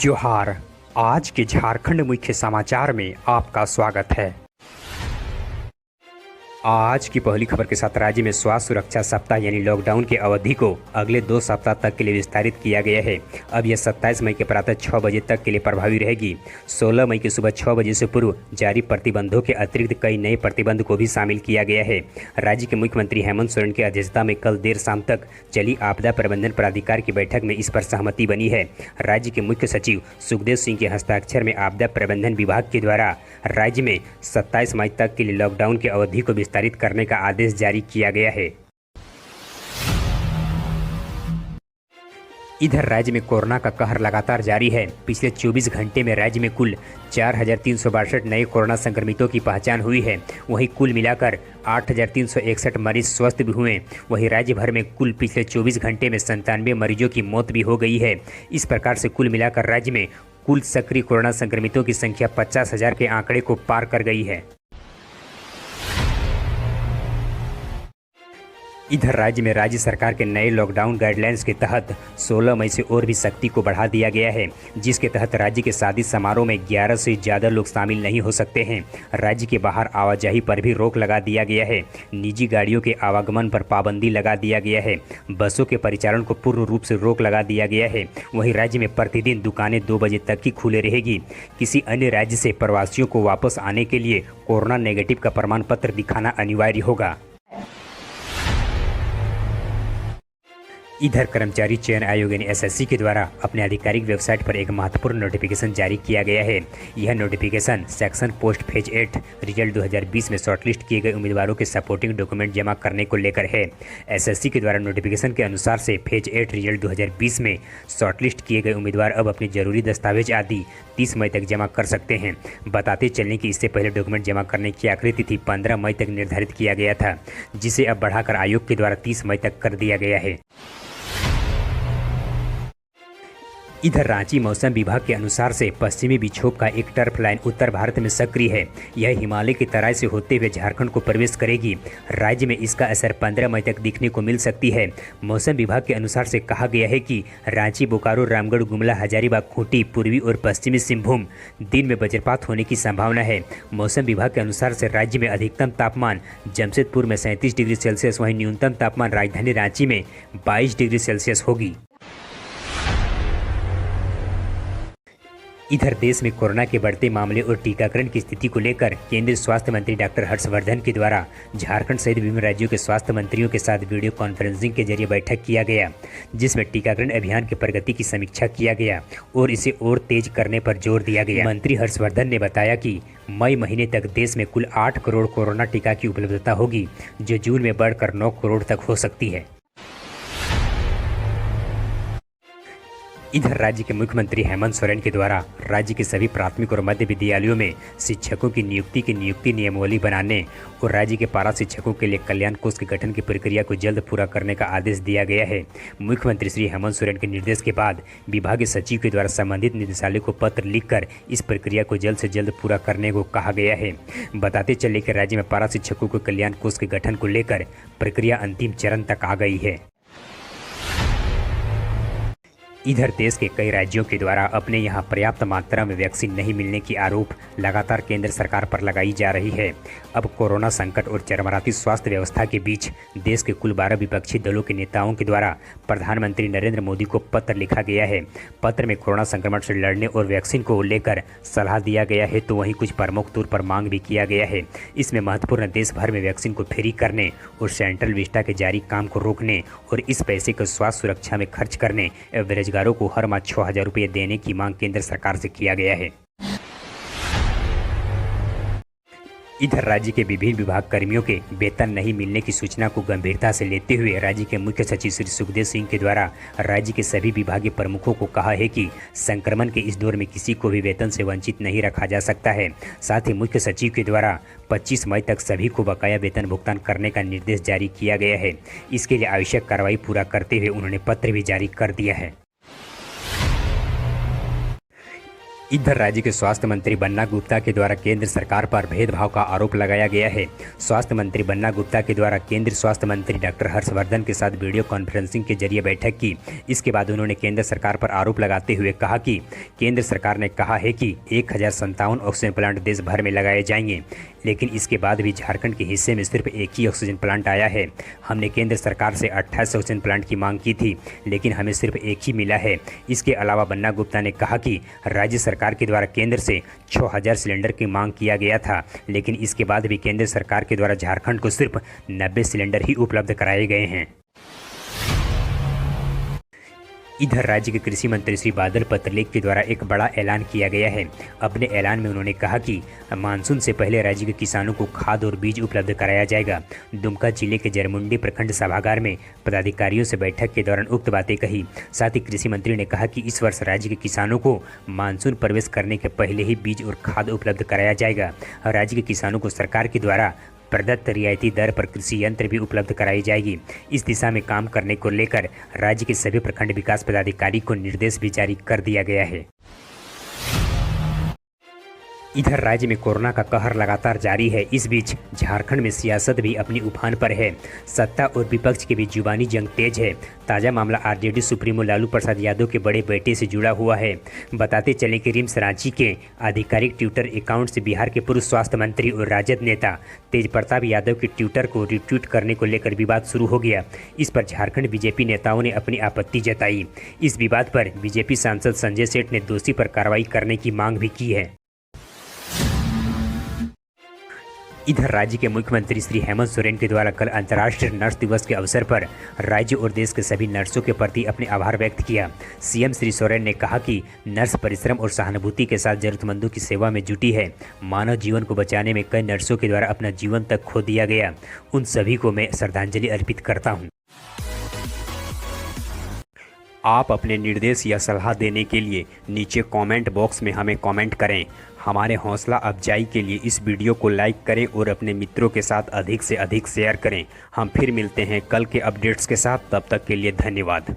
जोहार। आज के झारखंड मुख्य समाचार में आपका स्वागत है। आज की पहली खबर के साथ राज्य में स्वास्थ्य सुरक्षा सप्ताह यानी लॉकडाउन की अवधि को अगले 2 सप्ताह तक के लिए विस्तारित किया गया है। अब यह 27 मई के प्रातः 6 बजे तक के लिए प्रभावी रहेगी। 16 मई की सुबह 6 बजे से पूर्व जारी प्रतिबंधों के अतिरिक्त कई नए प्रतिबंध को भी शामिल किया गया है। राज्य के मुख्यमंत्री हेमंत सोरेन की अध्यक्षता में कल देर शाम तक चली आपदा प्रबंधन प्राधिकार की बैठक में इस पर सहमति बनी है। राज्य के मुख्य सचिव सुखदेव सिंह के हस्ताक्षर में आपदा प्रबंधन विभाग के द्वारा राज्य में 27 मई तक के लिए लॉकडाउन की अवधि को विस्तारित करने का आदेश जारी किया गया है। इधर राज्य में कोरोना का कहर लगातार जारी है। पिछले 24 घंटे में राज्य में कुल 4,362 नए कोरोना संक्रमितों की पहचान हुई है। वहीं कुल मिलाकर 8,361 मरीज स्वस्थ भी हुए। वहीं राज्य भर में कुल पिछले 24 घंटे में 97 मरीजों की मौत भी हो गई है। इस प्रकार से कुल मिलाकर राज्य में कुल सक्रिय कोरोना संक्रमितों की संख्या 50,000 के आंकड़े को पार कर गई है। इधर राज्य में राज्य सरकार के नए लॉकडाउन गाइडलाइंस के तहत 16 मई से और भी सख्ती को बढ़ा दिया गया है, जिसके तहत राज्य के शादी समारोह में 11 से ज़्यादा लोग शामिल नहीं हो सकते हैं। राज्य के बाहर आवाजाही पर भी रोक लगा दिया गया है। निजी गाड़ियों के आवागमन पर पाबंदी लगा दिया गया है। बसों के परिचालन को पूर्ण रूप से रोक लगा दिया गया है। वहीं राज्य में प्रतिदिन दुकानें 2 बजे तक ही खुले रहेगी। किसी अन्य राज्य से प्रवासियों को वापस आने के लिए कोरोना नेगेटिव का प्रमाण पत्र दिखाना अनिवार्य होगा। इधर कर्मचारी चयन आयोग यानी एसएससी के द्वारा अपने आधिकारिक वेबसाइट पर एक महत्वपूर्ण नोटिफिकेशन जारी किया गया है। यह notification section post phase 8 result 2020 में शॉर्टलिस्ट किए गए उम्मीदवारों के सपोर्टिंग डॉक्यूमेंट जमा करने को लेकर है। एसएससी के द्वारा नोटिफिकेशन के अनुसार से फेज 8 रिजल्ट 2020 में शॉर्टलिस्ट किए गए उम्मीदवार अब अपने जरूरी दस्तावेज आदि 30 मई तक जमा कर सकते हैं। बताते चलने कि इससे पहले डॉक्यूमेंट जमा करने की आखिरी तिथि 15 मई तक निर्धारित किया गया था, जिसे अब बढ़ाकर आयोग के द्वारा 30 मई तक कर दिया गया है। इधर रांची मौसम विभाग के अनुसार से पश्चिमी विक्षोभ का एक टर्फ लाइन उत्तर भारत में सक्रिय है। यह हिमालय की तराई से होते हुए झारखंड को प्रवेश करेगी। राज्य में इसका असर 15 मई तक दिखने को मिल सकती है। मौसम विभाग के अनुसार से कहा गया है कि रांची, बोकारो, रामगढ़, गुमला, हजारीबाग, खूंटी, पूर्वी और पश्चिमी सिंहभूम दिन में वज्रपात होने की संभावना है। मौसम विभाग के अनुसार से राज्य में अधिकतम तापमान जमशेदपुर में 37 डिग्री सेल्सियस, वहीं न्यूनतम तापमान राजधानी रांची में 22 डिग्री सेल्सियस होगी। इधर देश में कोरोना के बढ़ते मामले और टीकाकरण की स्थिति को लेकर केंद्रीय स्वास्थ्य मंत्री डॉक्टर हर्षवर्धन के द्वारा झारखंड सहित विभिन्न राज्यों के स्वास्थ्य मंत्रियों के साथ वीडियो कॉन्फ्रेंसिंग के जरिए बैठक किया गया, जिसमें टीकाकरण अभियान की प्रगति की समीक्षा किया गया और इसे और तेज करने पर जोर दिया गया। मंत्री हर्षवर्धन ने बताया कि मई महीने तक देश में कुल 8 करोड़ कोरोना टीका की उपलब्धता होगी, जो जून में बढ़कर 9 करोड़ तक हो सकती है। इधर राज्य के मुख्यमंत्री हेमंत सोरेन के द्वारा राज्य के सभी प्राथमिक और मध्य विद्यालयों में शिक्षकों की नियुक्ति नियमावली बनाने और राज्य के पारा शिक्षकों के लिए कल्याण कोष के गठन की प्रक्रिया को जल्द पूरा करने का आदेश दिया गया है। मुख्यमंत्री श्री हेमंत सोरेन के निर्देश के बाद विभागीय सचिव के द्वारा संबंधित निदेशालय को पत्र लिखकर इस प्रक्रिया को जल्द से जल्द पूरा करने को कहा गया है। बताते चले कि राज्य में पारा शिक्षकों को कल्याण कोष के गठन को लेकर प्रक्रिया अंतिम चरण तक आ गई है। इधर देश के कई राज्यों के द्वारा अपने यहां पर्याप्त मात्रा में वैक्सीन नहीं मिलने की आरोप लगातार केंद्र सरकार पर लगाई जा रही है। अब कोरोना संकट और चरमराती स्वास्थ्य व्यवस्था के बीच देश के कुल 12 विपक्षी दलों के नेताओं के द्वारा प्रधानमंत्री नरेंद्र मोदी को पत्र लिखा गया है। पत्र में कोरोना संक्रमण से लड़ने और वैक्सीन को लेकर सलाह दिया गया है, तो वहीं कुछ प्रमुख तौर पर मांग भी किया गया है। इसमें महत्वपूर्ण देश भर में वैक्सीन को फ्री करने और सेंट्रल विस्टा के जारी काम को रोकने और इस पैसे को स्वास्थ्य सुरक्षा में खर्च करने एवं को हर माह 6,000 रुपये देने की मांग केंद्र सरकार से किया गया है। इधर राज्य के विभिन्न विभाग कर्मियों के वेतन नहीं मिलने की सूचना को गंभीरता से लेते हुए राज्य के मुख्य सचिव श्री सुखदेव सिंह के द्वारा राज्य के सभी विभागीय प्रमुखों को कहा है कि संक्रमण के इस दौर में किसी को भी वेतन से वंचित नहीं रखा जा सकता है। साथ ही मुख्य सचिव के द्वारा 25 मई तक सभी को बकाया वेतन भुगतान करने का निर्देश जारी किया गया है। इसके लिए आवश्यक कार्रवाई पूरा करते हुए उन्होंने पत्र भी जारी कर दिया है। इधर राज्य के स्वास्थ्य मंत्री बन्ना गुप्ता के द्वारा केंद्र सरकार पर भेदभाव का आरोप लगाया गया है। स्वास्थ्य मंत्री बन्ना गुप्ता के द्वारा केंद्रीय स्वास्थ्य मंत्री डॉक्टर हर्षवर्धन के साथ वीडियो कॉन्फ्रेंसिंग के जरिए बैठक की। इसके बाद उन्होंने केंद्र सरकार पर आरोप लगाते हुए कहा कि केंद्र सरकार ने कहा है कि 1057 ऑक्सीजन प्लांट देश भर में लगाए जाएंगे, लेकिन इसके बाद भी झारखंड के हिस्से में सिर्फ एक ही ऑक्सीजन प्लांट आया है। हमने केंद्र सरकार से 28 ऑक्सीजन प्लांट की मांग की थी, लेकिन हमें सिर्फ एक ही मिला है। इसके अलावा बन्ना गुप्ता ने कहा कि राज्य सरकार के द्वारा केंद्र से 6000 सिलेंडर की मांग किया गया था, लेकिन इसके बाद भी केंद्र सरकार के द्वारा झारखंड को सिर्फ 90 सिलेंडर ही उपलब्ध कराए गए हैं। इधर राज्य के कृषि मंत्री श्री बादल पत्रलेख के द्वारा एक बड़ा ऐलान किया गया है। अपने ऐलान में उन्होंने कहा कि मानसून से पहले राज्य के किसानों को खाद और बीज उपलब्ध कराया जाएगा। दुमका जिले के जरमुंडी प्रखंड सभागार में पदाधिकारियों से बैठक के दौरान उक्त बातें कही। साथ ही कृषि मंत्री ने कहा कि इस वर्ष राज्य के किसानों को मानसून प्रवेश करने के पहले ही बीज और खाद उपलब्ध कराया जाएगा। राज्य के किसानों को सरकार के द्वारा प्रदत्त रियायती दर पर कृषि यंत्र भी उपलब्ध कराई जाएगी। इस दिशा में काम करने को लेकर राज्य के सभी प्रखंड विकास पदाधिकारी को निर्देश भी जारी कर दिया गया है। इधर राज्य में कोरोना का कहर लगातार जारी है। इस बीच झारखंड में सियासत भी अपनी उफान पर है। सत्ता और विपक्ष के बीच जुबानी जंग तेज है। ताज़ा मामला आरजेडी सुप्रीमो लालू प्रसाद यादव के बड़े बेटे से जुड़ा हुआ है। बताते चले कि रिम्स रांची के आधिकारिक ट्विटर अकाउंट से बिहार के पूर्व स्वास्थ्य मंत्री और राजद नेता तेज प्रताप यादव के ट्विटर को रिट्वीट करने को लेकर विवाद शुरू हो गया। इस पर झारखंड बीजेपी नेताओं ने अपनी आपत्ति जताई। इस विवाद पर बीजेपी सांसद संजय सेठ ने दोषी पर कार्रवाई करने की मांग भी की है। इधर राज्य के मुख्यमंत्री श्री हेमंत सोरेन के द्वारा कल अंतर्राष्ट्रीय नर्स दिवस के अवसर पर राज्य और देश के सभी नर्सों के प्रति अपने आभार व्यक्त किया। सीएम श्री सोरेन ने कहा कि नर्स परिश्रम और सहानुभूति के साथ जरूरतमंदों की सेवा में जुटी है। मानव जीवन को बचाने में कई नर्सों के द्वारा अपना जीवन तक खो दिया गया। उन सभी को मैं श्रद्धांजलि अर्पित करता हूँ। आप अपने निर्देश या सलाह देने के लिए नीचे कमेंट बॉक्स में हमें कमेंट करें। हमारे हौसला अफजाई के लिए इस वीडियो को लाइक करें और अपने मित्रों के साथ अधिक से अधिक शेयर करें। हम फिर मिलते हैं कल के अपडेट्स के साथ। तब तक के लिए धन्यवाद।